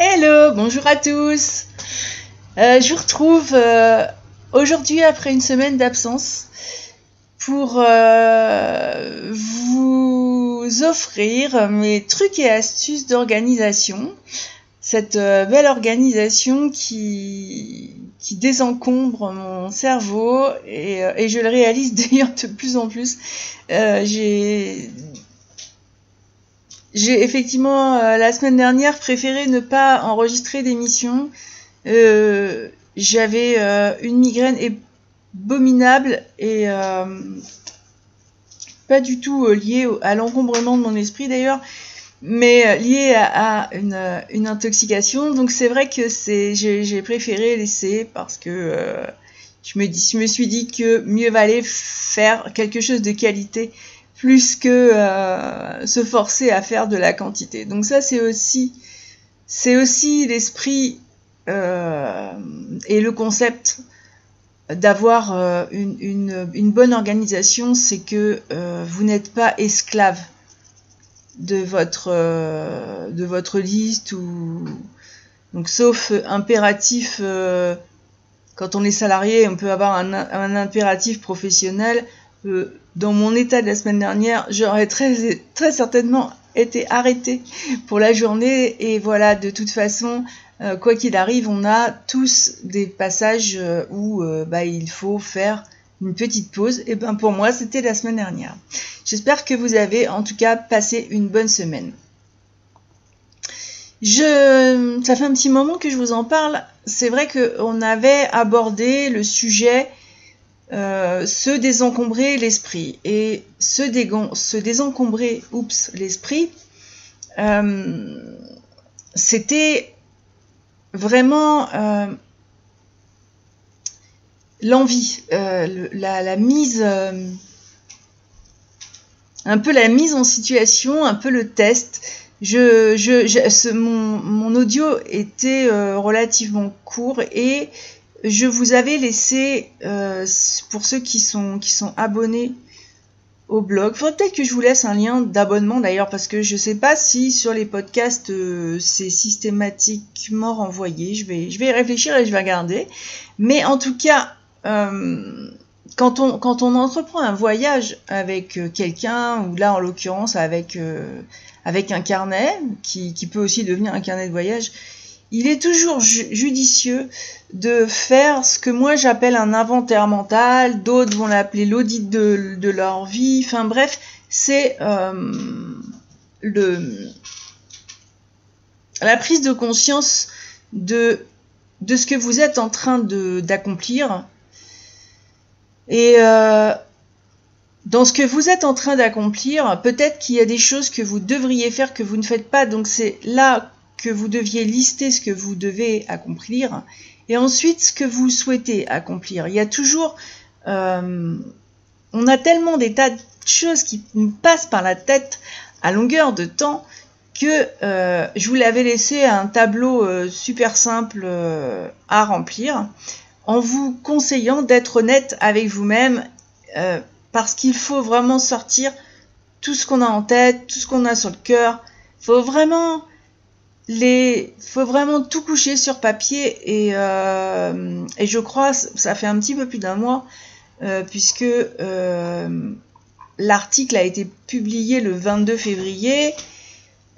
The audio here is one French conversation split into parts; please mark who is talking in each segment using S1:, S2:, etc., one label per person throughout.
S1: Hello, bonjour à tous. Je vous retrouve aujourd'hui après une semaine d'absence pour vous offrir mes trucs et astuces d'organisation. Cette belle organisation qui désencombre mon cerveau et je le réalise d'ailleurs de plus en plus. J'ai effectivement, la semaine dernière, préféré ne pas enregistrer d'émission. J'avais une migraine abominable et pas du tout liée à l'encombrement de mon esprit d'ailleurs, mais liée à une intoxication. Donc c'est vrai que j'ai préféré laisser parce que je me suis dit que mieux valait faire quelque chose de qualité plus que se forcer à faire de la quantité. Donc ça, c'est aussi l'esprit et le concept d'avoir une bonne organisation, c'est que vous n'êtes pas esclave de votre liste donc sauf impératif. Quand on est salarié, on peut avoir un impératif professionnel. Dans mon état de la semaine dernière, j'aurais très certainement été arrêtée pour la journée. Et voilà, de toute façon, quoi qu'il arrive, on a tous des passages où il faut faire une petite pause. Et ben pour moi, c'était la semaine dernière. J'espère que vous avez en tout cas passé une bonne semaine. Ça fait un petit moment que je vous en parle. C'est vrai qu'on avait abordé le sujet se désencombrer l'esprit. Et se désencombrer l'esprit, c'était vraiment l'envie, la mise, un peu la mise en situation, un peu le test. Mon audio était relativement court et je vous avais laissé, pour ceux qui sont abonnés au blog, faudrait peut-être que je vous laisse un lien d'abonnement d'ailleurs, parce que je sais pas si sur les podcasts c'est systématiquement renvoyé. Je vais y réfléchir et je vais regarder. Mais en tout cas, quand on entreprend un voyage avec quelqu'un, ou là en l'occurrence avec un carnet, qui peut aussi devenir un carnet de voyage, il est toujours judicieux de faire ce que moi j'appelle un inventaire mental, d'autres vont l'appeler l'audit de leur vie, enfin bref, c'est la prise de conscience de ce que vous êtes en train d'accomplir. Et dans ce que vous êtes en train d'accomplir, peut-être qu'il y a des choses que vous devriez faire que vous ne faites pas, donc c'est là que vous deviez lister ce que vous devez accomplir, et ensuite ce que vous souhaitez accomplir. Il y a toujours, on a tellement des tas de choses qui nous passent par la tête à longueur de temps que je vous l'avais laissé un tableau super simple à remplir, en vous conseillant d'être honnête avec vous-même, parce qu'il faut vraiment sortir tout ce qu'on a en tête, tout ce qu'on a sur le cœur. Faut vraiment tout coucher sur papier, et je crois, ça fait un petit peu plus d'un mois, puisque l'article a été publié le 22 février.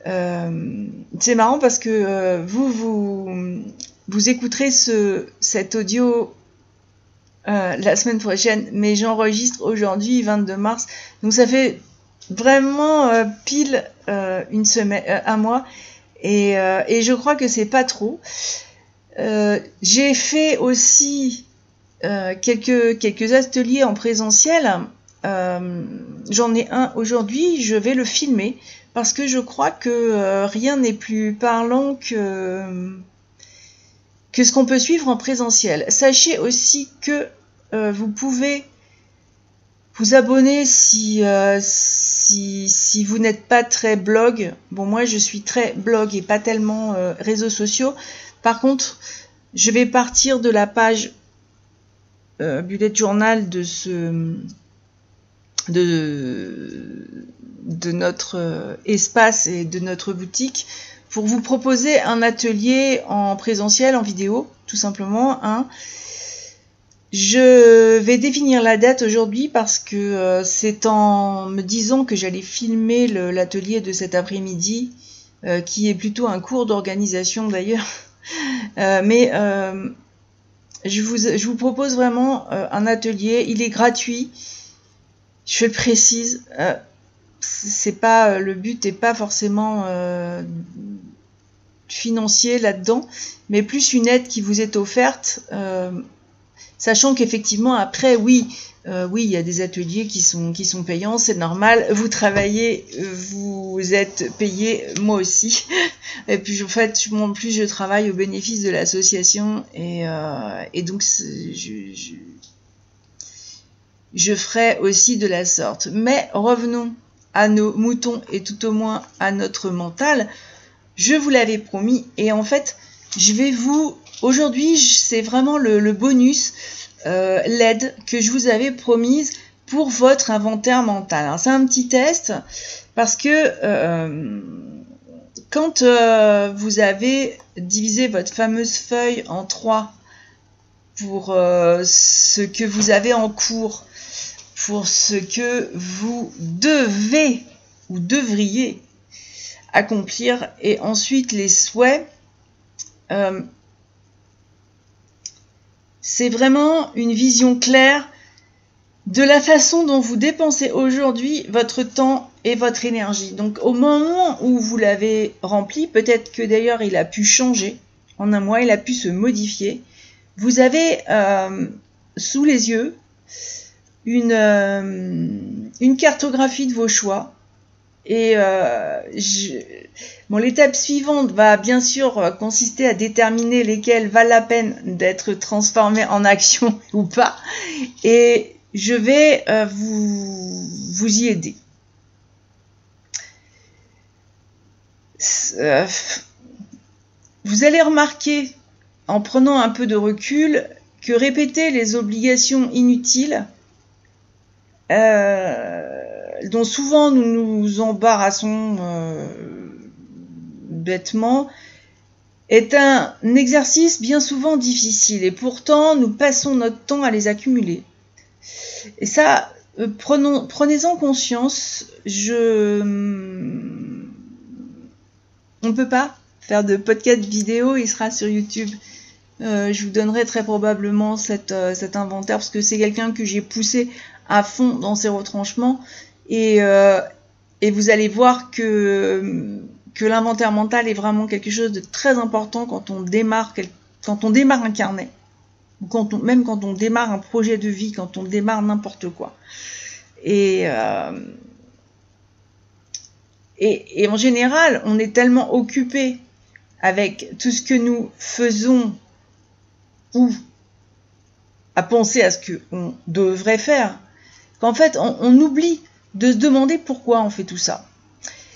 S1: C'est marrant parce que vous écouterez cet audio la semaine prochaine, mais j'enregistre aujourd'hui 22 mars, donc ça fait vraiment pile une semaine, un mois. Et je crois que c'est pas trop. J'ai fait aussi quelques ateliers en présentiel. J'en ai un aujourd'hui, je vais le filmer parce que je crois que rien n'est plus parlant que ce qu'on peut suivre en présentiel. Sachez aussi que vous pouvez vous abonner si vous n'êtes pas très blog. Bon, moi je suis très blog et pas tellement réseaux sociaux. Par contre, je vais partir de la page bullet journal de notre espace et de notre boutique pour vous proposer un atelier en présentiel, en vidéo, tout simplement. Je vais définir la date aujourd'hui parce que c'est en me disant que j'allais filmer l'atelier de cet après-midi, qui est plutôt un cours d'organisation d'ailleurs. Je vous propose vraiment un atelier, il est gratuit, je le précise, c'est pas, le but n'est pas forcément financier là-dedans, mais plus une aide qui vous est offerte, sachant qu'effectivement après oui, il y a des ateliers qui sont payants, c'est normal, vous travaillez, vous êtes payé, moi aussi, et puis en fait, plus je travaille au bénéfice de l'association, et donc je ferai aussi de la sorte. Mais revenons à nos moutons et tout au moins à notre mental. Je vous l'avais promis, et en fait, aujourd'hui, c'est vraiment le bonus, l'aide que je vous avais promise pour votre inventaire mental. Alors, c'est un petit test parce que quand vous avez divisé votre fameuse feuille en 3 pour ce que vous avez en cours, pour ce que vous devez ou devriez accomplir, et ensuite les souhaits, c'est vraiment une vision claire de la façon dont vous dépensez aujourd'hui votre temps et votre énergie. Donc au moment où vous l'avez rempli, peut-être que d'ailleurs il a pu changer en un mois, il a pu se modifier, vous avez sous les yeux une cartographie de vos choix. Et l'étape suivante va bien sûr consister à déterminer lesquels valent la peine d'être transformés en action ou pas. Et je vais vous y aider. Vous allez remarquer, en prenant un peu de recul, que répéter les obligations inutiles, dont souvent nous nous embarrassons bêtement, est un exercice bien souvent difficile, et pourtant nous passons notre temps à les accumuler. Et ça, prenez-en conscience. On ne peut pas faire de podcast vidéo, il sera sur YouTube. Je vous donnerai très probablement cet inventaire, parce que c'est quelqu'un que j'ai poussé à fond dans ses retranchements, et vous allez voir que l'inventaire mental est vraiment quelque chose de très important quand on démarre un carnet, ou même quand on démarre un projet de vie, quand on démarre n'importe quoi. Et en général, on est tellement occupé avec tout ce que nous faisons ou à penser à ce qu'on devrait faire, qu'en fait, on oublie de se demander pourquoi on fait tout ça.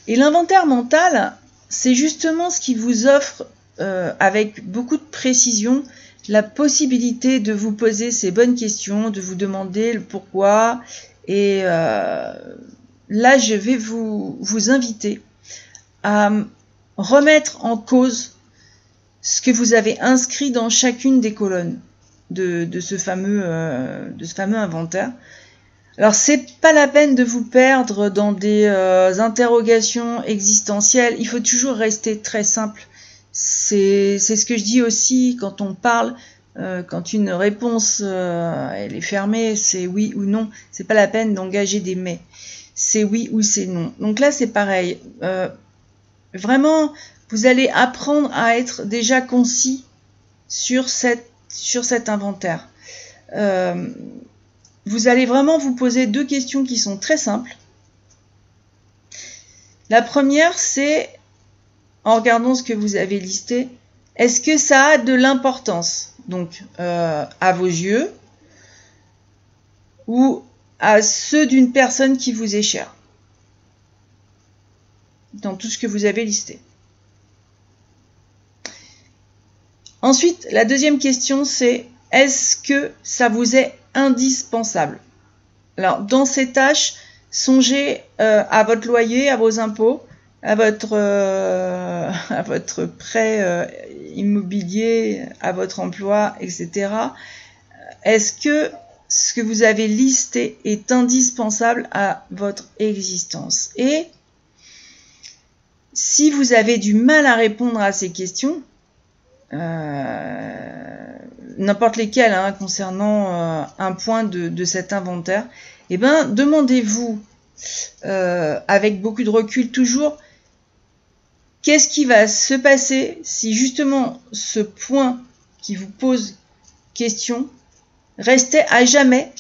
S1: Et l'inventaire mental, c'est justement ce qui vous offre, avec beaucoup de précision, la possibilité de vous poser ces bonnes questions, de vous demander le pourquoi. Et là, je vais vous inviter à remettre en cause ce que vous avez inscrit dans chacune des colonnes de ce fameux inventaire. Alors, c'est pas la peine de vous perdre dans des interrogations existentielles. Il faut toujours rester très simple. C'est ce que je dis aussi quand on parle, quand une réponse elle est fermée, c'est oui ou non. C'est pas la peine d'engager des mais. C'est oui ou c'est non. Donc là, c'est pareil. Vraiment, vous allez apprendre à être déjà concis sur cet inventaire. Vous allez vraiment vous poser 2 questions qui sont très simples. La première, c'est, en regardant ce que vous avez listé, est-ce que ça a de l'importance, donc à vos yeux, ou à ceux d'une personne qui vous est chère, dans tout ce que vous avez listé. Ensuite, la deuxième question, c'est est-ce que ça vous est indispensable? Alors, dans ces tâches, songez à votre loyer, à vos impôts, à votre prêt immobilier, à votre emploi, etc. Est-ce que ce que vous avez listé est indispensable à votre existence? Et si vous avez du mal à répondre à ces questions, n'importe lesquelles, hein, concernant un point de cet inventaire, eh ben, demandez-vous, avec beaucoup de recul toujours, qu'est-ce qui va se passer si justement ce point qui vous pose question restait à jamais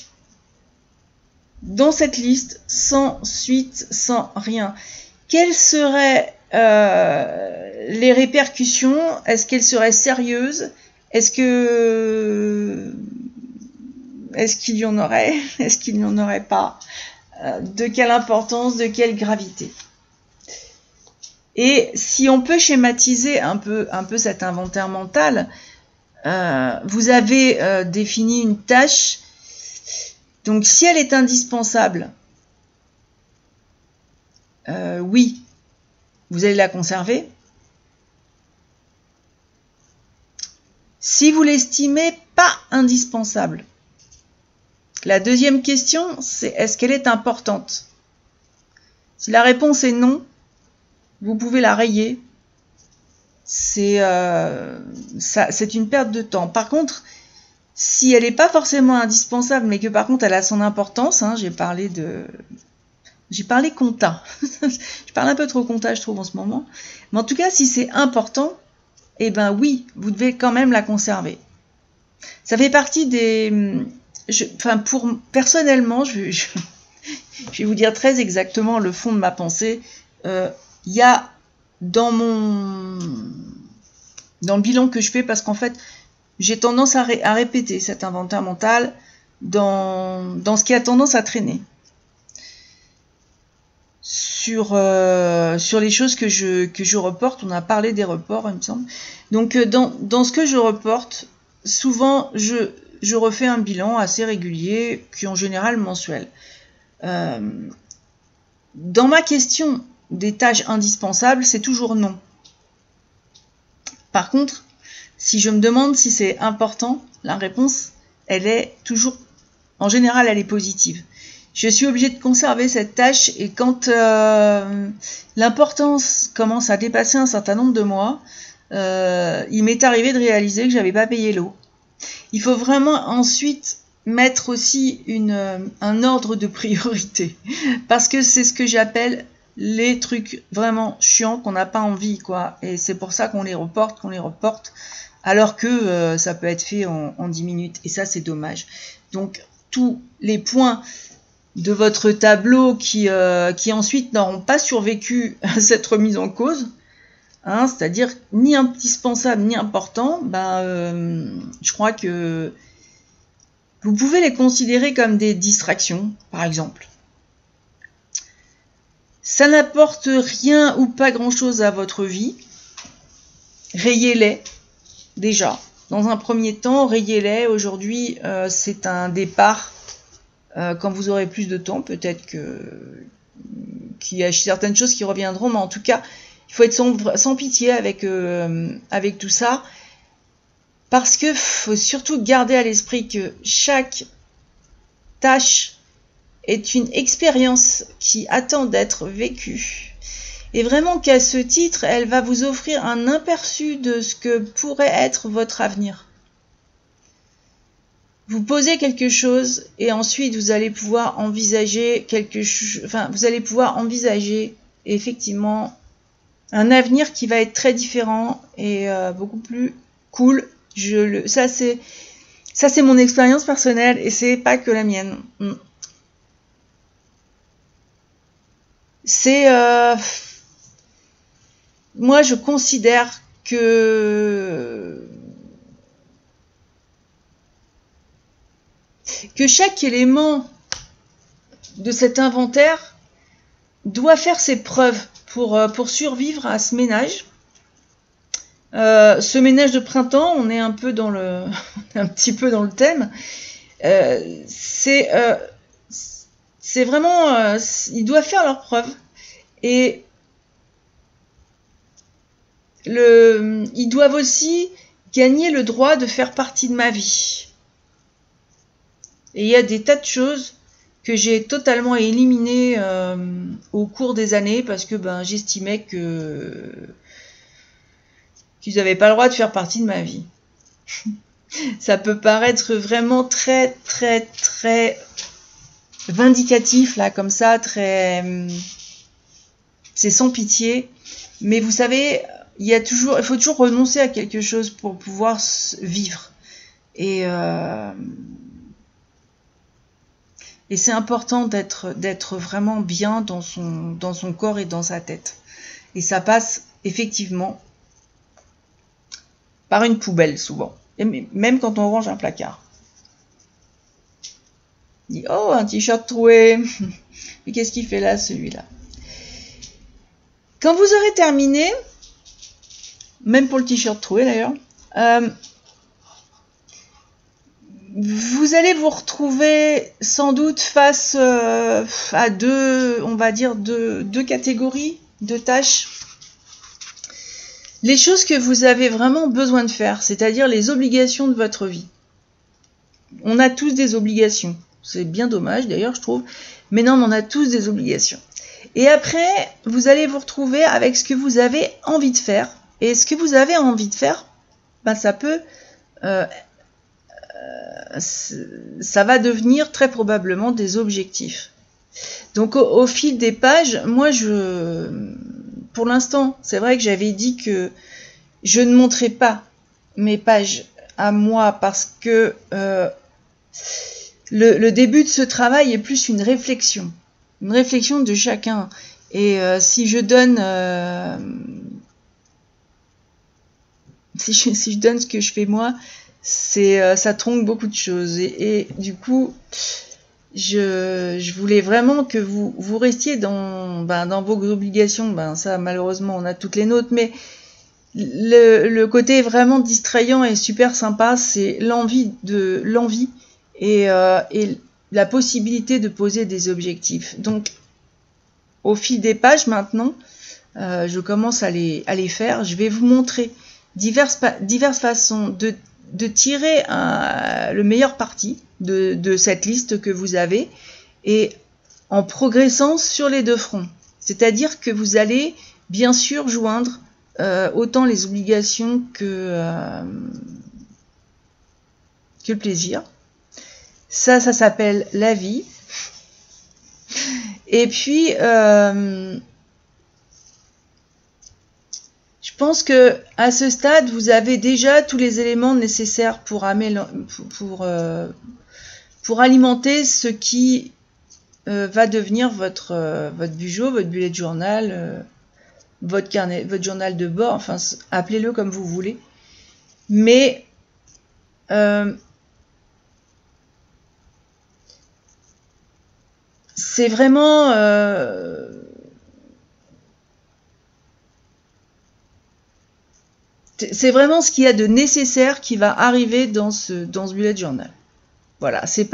S1: dans cette liste, sans suite, sans rien? Quelles seraient les répercussions? Est-ce qu'elles seraient sérieuses? Est-ce qu'il y en aurait? Est-ce qu'il n'y en aurait pas? De quelle importance? De quelle gravité? Et si on peut schématiser un peu cet inventaire mental, vous avez défini une tâche. Donc si elle est indispensable, oui, vous allez la conserver. Si vous l'estimez pas indispensable, la deuxième question, c'est est-ce qu'elle est importante? Si la réponse est non, vous pouvez la rayer. C'est une perte de temps. Par contre, si elle n'est pas forcément indispensable, mais que par contre elle a son importance, hein, j'ai parlé compta. Je parle un peu trop compta, je trouve, en ce moment. Mais en tout cas, si c'est important, eh ben oui, vous devez quand même la conserver. Ça fait partie des... personnellement, je vais vous dire très exactement le fond de ma pensée. Il y a dans le bilan que je fais, parce qu'en fait, j'ai tendance à répéter cet inventaire mental dans ce qui a tendance à traîner. Sur les choses que je reporte, on a parlé des reports, il me semble. Donc, dans ce que je reporte, souvent, je refais un bilan assez régulier, qui est en général mensuel. Dans ma question des tâches indispensables, c'est toujours non. Par contre, si je me demande si c'est important, la réponse, elle est toujours, en général, elle est positive. Je suis obligée de conserver cette tâche, et quand l'importance commence à dépasser un certain nombre de mois, il m'est arrivé de réaliser que j'avais pas payé l'eau. Il faut vraiment ensuite mettre aussi un ordre de priorité, parce que c'est ce que j'appelle les trucs vraiment chiants qu'on n'a pas envie, quoi. Et c'est pour ça qu'on les reporte, alors que ça peut être fait en 10 minutes. Et ça, c'est dommage. Donc, tous les points de votre tableau qui ensuite n'auront pas survécu à cette remise en cause, hein, c'est-à-dire ni indispensable ni important, je crois que vous pouvez les considérer comme des distractions, par exemple. Ça n'apporte rien ou pas grand-chose à votre vie. Rayez-les, déjà. Dans un premier temps, rayez-les. Aujourd'hui, c'est un départ. Quand vous aurez plus de temps, peut-être qu'il y a certaines choses qui reviendront, mais en tout cas, il faut être sans pitié avec tout ça. Parce que faut surtout garder à l'esprit que chaque tâche est une expérience qui attend d'être vécue. Et vraiment qu'à ce titre, elle va vous offrir un aperçu de ce que pourrait être votre avenir. Vous posez quelque chose et ensuite vous allez pouvoir envisager vous allez pouvoir envisager effectivement un avenir qui va être très différent et beaucoup plus cool. Ça c'est mon expérience personnelle et c'est pas que la mienne. Moi je considère que chaque élément de cet inventaire doit faire ses preuves pour survivre à ce ménage. Ce ménage de printemps, on est un petit peu dans le thème. C'est vraiment, ils doivent faire leurs preuves. Et ils doivent aussi gagner le droit de faire partie de ma vie. Et il y a des tas de choses que j'ai totalement éliminées au cours des années parce que j'estimais qu'ils n'avaient pas le droit de faire partie de ma vie. Ça peut paraître vraiment très, très, très vindicatif, là, comme ça, très... C'est sans pitié. Mais vous savez, il faut toujours renoncer à quelque chose pour pouvoir vivre. Et c'est important d'être vraiment bien dans son corps et dans sa tête. Et ça passe effectivement par une poubelle, souvent. Et même quand on range un placard. On dit, oh, un t-shirt troué. Mais qu'est-ce qu'il fait là, celui-là? Quand vous aurez terminé, même pour le t-shirt troué d'ailleurs, vous allez vous retrouver sans doute face à deux catégories de tâches. Les choses que vous avez vraiment besoin de faire, c'est-à-dire les obligations de votre vie. On a tous des obligations. C'est bien dommage d'ailleurs, je trouve. Mais non, mais on a tous des obligations. Et après, vous allez vous retrouver avec ce que vous avez envie de faire. Et ce que vous avez envie de faire, ça peut... ça va devenir très probablement des objectifs. Donc au fil des pages, moi pour l'instant, c'est vrai que j'avais dit que je ne montrais pas mes pages à moi parce que le début de ce travail est plus une réflexion de chacun. Et si je donne si je donne ce que je fais moi, ça tronque beaucoup de choses. Et du coup, je voulais vraiment que vous restiez dans vos obligations. Ça, malheureusement, on a toutes les nôtres, mais le côté vraiment distrayant et super sympa, c'est l'envie et la possibilité de poser des objectifs. Donc, au fil des pages maintenant, je commence à les faire. Je vais vous montrer diverses façons de tirer le meilleur parti de cette liste que vous avez et en progressant sur les deux fronts. C'est-à-dire que vous allez bien sûr joindre autant les obligations que le plaisir. Ça s'appelle la vie. Et puis, je pense que à ce stade, vous avez déjà tous les éléments nécessaires pour alimenter ce qui va devenir votre bujo, votre bullet journal, votre carnet, votre journal de bord, enfin appelez-le comme vous voulez. Mais c'est vraiment ce qu'il y a de nécessaire qui va arriver dans ce bullet journal. Voilà, ça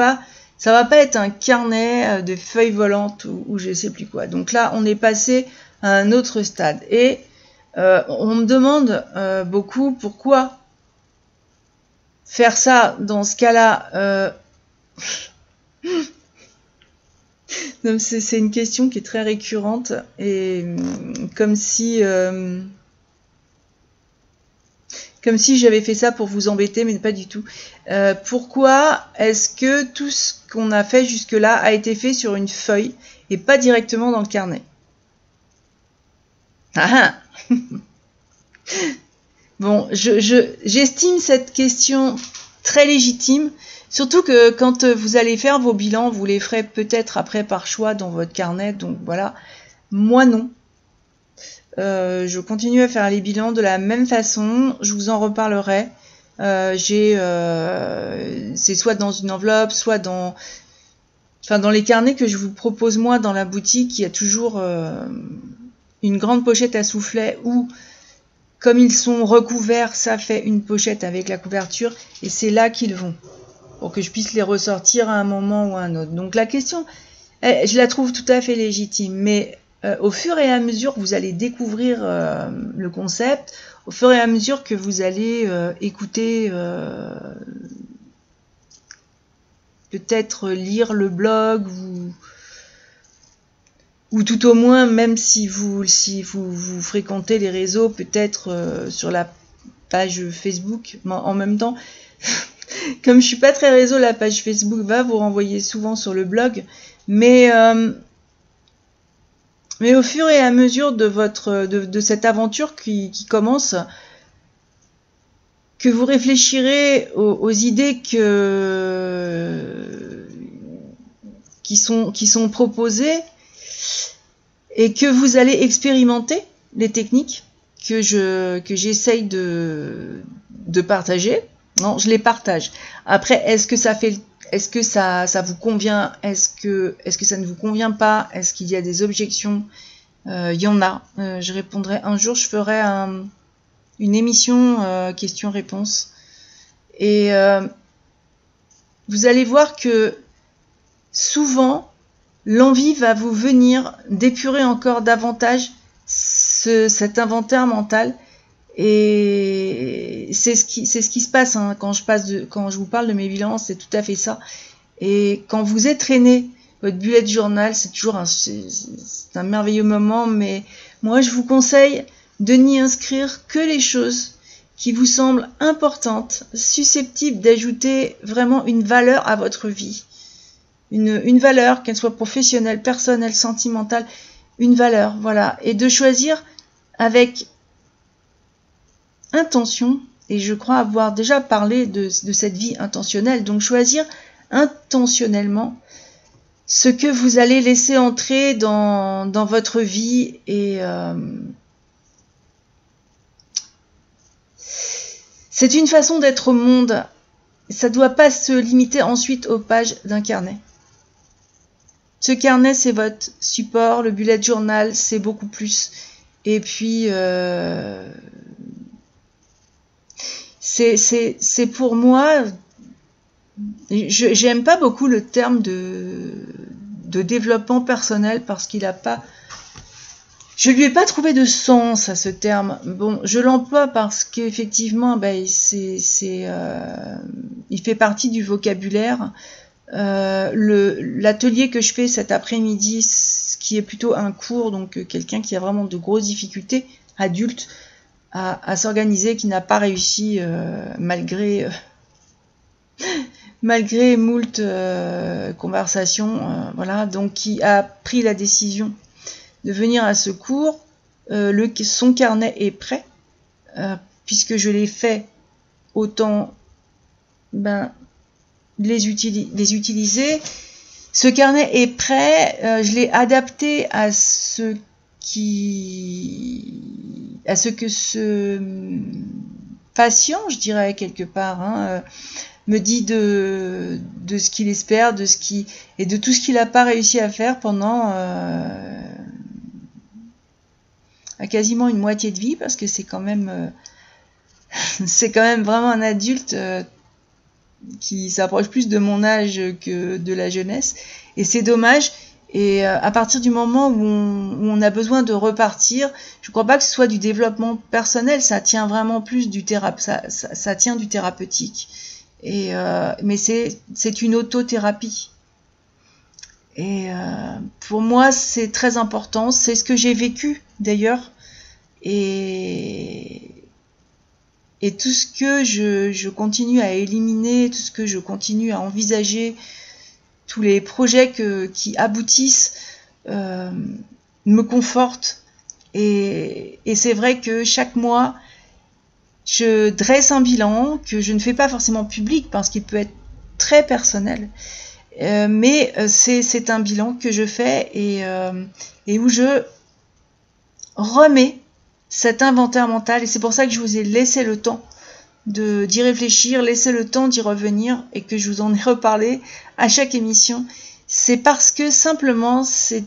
S1: va pas être un carnet de feuilles volantes ou je sais plus quoi. Donc là, on est passé à un autre stade. Et on me demande beaucoup pourquoi faire ça dans ce cas-là. C'est une question qui est très récurrente et comme si j'avais fait ça pour vous embêter, mais pas du tout. Pourquoi est-ce que tout ce qu'on a fait jusque-là a été fait sur une feuille et pas directement dans le carnet? Ah ah. Bon, j'estime cette question très légitime, surtout que quand vous allez faire vos bilans, vous les ferez peut-être après par choix dans votre carnet, donc voilà. Moi non. Je continue à faire les bilans de la même façon, je vous en reparlerai. C'est soit dans une enveloppe, soit dans les carnets que je vous propose moi dans la boutique. Il y a toujours une grande pochette à soufflet où, comme ils sont recouverts, ça fait une pochette avec la couverture et c'est là qu'ils vont pour que je puisse les ressortir à un moment ou à un autre. Donc la question, je la trouve tout à fait légitime, mais au fur et à mesure que vous allez découvrir le concept, au fur et à mesure que vous allez écouter, peut-être lire le blog, ou tout au moins, même si vous fréquentez les réseaux, peut-être sur la page Facebook, mais en même temps, comme je suis pas très réseau, la page Facebook va vous renvoyer souvent sur le blog, mais au fur et à mesure de cette aventure qui commence, que vous réfléchirez aux idées qui sont proposées, et que vous allez expérimenter les techniques que j'essaye de partager. Non, je les partage. Après, est-ce que ça vous convient? Est-ce que ça ne vous convient pas? Est-ce qu'il y a des objections? Il y en a. Je répondrai un jour, je ferai une émission questions-réponses. Et vous allez voir que souvent, l'envie va vous venir d'épurer encore davantage cet inventaire mental. Et c'est ce qui se passe hein, quand je vous parle de mes bilans, c'est tout à fait ça. Et quand vous entraînez votre bullet journal, c'est toujours c'est un merveilleux moment, mais moi je vous conseille de n'y inscrire que les choses qui vous semblent importantes, susceptibles d'ajouter vraiment une valeur à votre vie. Une valeur, qu'elle soit professionnelle, personnelle, sentimentale, une valeur, voilà. Et de choisir avec intention, et je crois avoir déjà parlé de cette vie intentionnelle, donc choisir intentionnellement ce que vous allez laisser entrer dans votre vie, et c'est une façon d'être au monde. Ça ne doit pas se limiter ensuite aux pages d'un carnet. Ce carnet, c'est votre support, le bullet journal, c'est beaucoup plus. Et puis, c'est pour moi, j'aime pas beaucoup le terme de développement personnel parce qu'il a pas, je lui ai pas trouvé de sens à ce terme. Bon, je l'emploie parce qu'effectivement, il fait partie du vocabulaire. L'atelier que je fais cet après-midi, qui est plutôt un cours, donc quelqu'un qui a vraiment de grosses difficultés, adulte, à s'organiser, qui n'a pas réussi malgré moult conversations, voilà, donc qui a pris la décision de venir à ce cours. Son carnet est prêt, puisque je l'ai fait, autant les utiliser. Ce carnet est prêt, je l'ai adapté à ce que ce patient, je dirais quelque part, me dit de ce qu'il espère, et de tout ce qu'il n'a pas réussi à faire pendant à quasiment une moitié de vie, parce que c'est quand même vraiment un adulte qui s'approche plus de mon âge que de la jeunesse, et c'est dommage. Et à partir du moment où on a besoin de repartir, je ne crois pas que ce soit du développement personnel, ça tient vraiment plus ça tient du thérapeutique. Mais c'est une autothérapie. Et pour moi, c'est très important. C'est ce que j'ai vécu d'ailleurs. Et tout ce que je continue à éliminer, tout ce que je continue à envisager, tous les projets qui aboutissent me confortent. Et c'est vrai que chaque mois, je dresse un bilan que je ne fais pas forcément public parce qu'il peut être très personnel. Mais c'est un bilan que je fais et où je remets cet inventaire mental. Et c'est pour ça que je vous ai laissé le temps d'y réfléchir, laisser le temps d'y revenir, et que je vous en ai reparlé à chaque émission. C'est parce que simplement c'est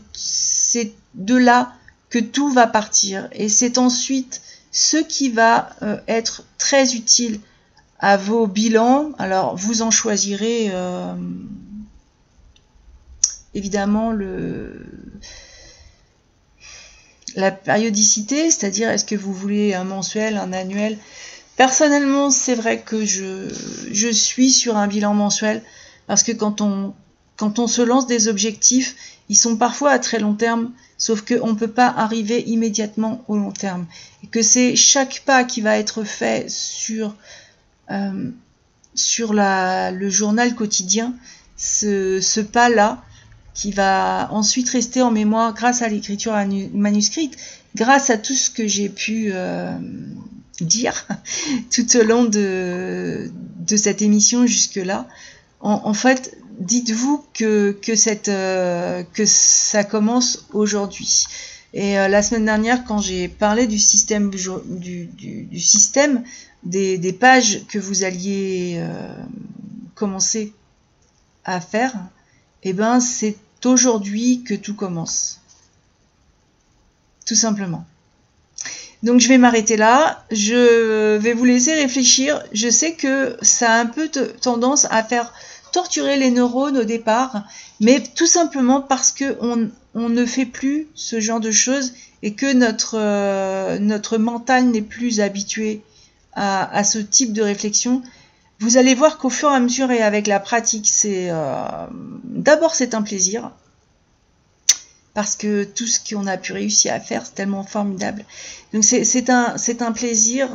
S1: de là que tout va partir, et c'est ensuite ce qui va être très utile à vos bilans. Alors vous en choisirez évidemment la périodicité, c'est-à-dire est-ce que vous voulez un mensuel, un annuel. Personnellement, c'est vrai que je suis sur un bilan mensuel parce que quand on se lance des objectifs, ils sont parfois à très long terme, sauf qu'on ne peut pas arriver immédiatement au long terme. Et que c'est chaque pas qui va être fait sur le journal quotidien, ce pas-là, qui va ensuite rester en mémoire grâce à l'écriture manuscrite, grâce à tout ce que j'ai pu dire tout au long de cette émission jusque-là. En fait, dites-vous que ça commence aujourd'hui. Et la semaine dernière, quand j'ai parlé du système du système des pages que vous alliez commencer à faire, eh ben c'est aujourd'hui que tout commence. Tout simplement. Donc je vais m'arrêter là, je vais vous laisser réfléchir. Je sais que ça a un peu tendance à faire torturer les neurones au départ, mais tout simplement parce que on ne fait plus ce genre de choses et que notre mental n'est plus habitué à ce type de réflexion. Vous allez voir qu'au fur et à mesure et avec la pratique, d'abord c'est un plaisir. Parce que tout ce qu'on a pu réussir à faire, c'est tellement formidable. Donc c'est un plaisir,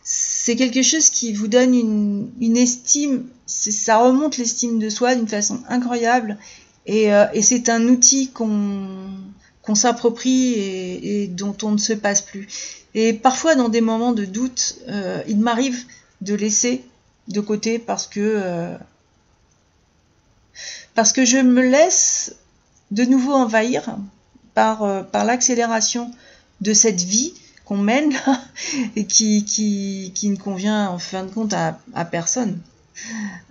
S1: c'est quelque chose qui vous donne une estime, ça remonte l'estime de soi d'une façon incroyable. Et c'est un outil qu'on s'approprie et dont on ne se passe plus. Et parfois, dans des moments de doute, il m'arrive de laisser de côté parce que je me laisse de nouveau envahir par l'accélération de cette vie qu'on mène là, et qui ne convient en fin de compte à personne.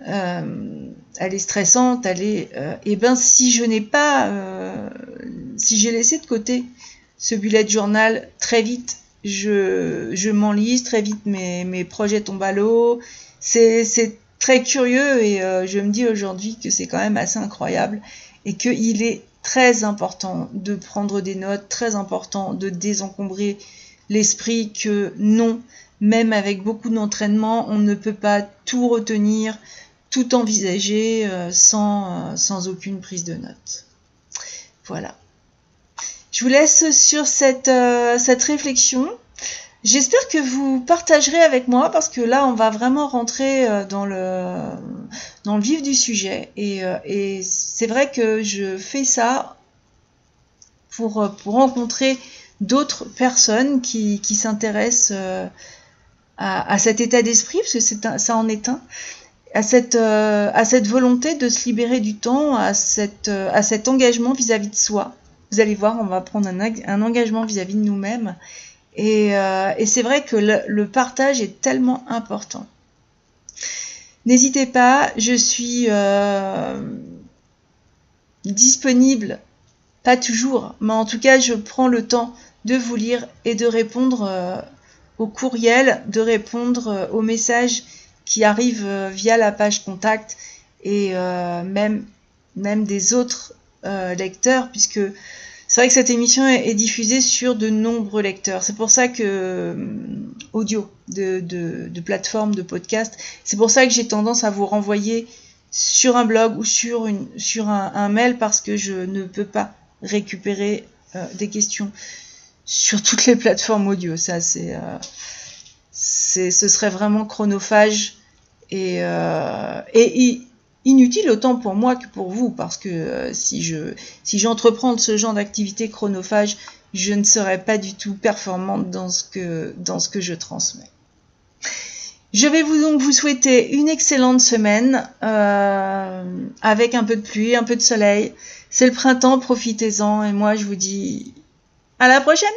S1: Elle est stressante, et ben si je n'ai pas si j'ai laissé de côté ce bullet journal, très vite je m'enlise, très vite mes projets tombent à l'eau. C'est très curieux et je me dis aujourd'hui que c'est quand même assez incroyable et qu'il est très important de prendre des notes, très important de désencombrer l'esprit, que non, même avec beaucoup d'entraînement, on ne peut pas tout retenir, tout envisager sans aucune prise de notes. Voilà. Je vous laisse sur cette réflexion. J'espère que vous partagerez avec moi parce que là, on va vraiment rentrer dans le vif du sujet. Et c'est vrai que je fais ça pour rencontrer d'autres personnes qui s'intéressent à cet état d'esprit, parce que ça en est un, à cette volonté de se libérer du temps, à cet engagement vis-à-vis de soi. Vous allez voir, on va prendre un engagement vis-à-vis de nous-mêmes. Et c'est vrai que le partage est tellement important. N'hésitez pas, je suis disponible, pas toujours, mais en tout cas je prends le temps de vous lire et de répondre aux courriels, de répondre aux messages qui arrivent via la page contact et même des autres lecteurs, puisque c'est vrai que cette émission est diffusée sur de nombreux lecteurs. C'est pour ça que audio de plateforme de podcast. C'est pour ça que j'ai tendance à vous renvoyer sur un blog ou sur un mail, parce que je ne peux pas récupérer des questions sur toutes les plateformes audio. Ça, ce serait vraiment chronophage et inutile autant pour moi que pour vous, parce que si j'entreprends ce genre d'activité chronophage, je ne serai pas du tout performante dans ce que je transmets. Je vais donc vous souhaiter une excellente semaine avec un peu de pluie, un peu de soleil. C'est le printemps, profitez-en, et moi je vous dis à la prochaine.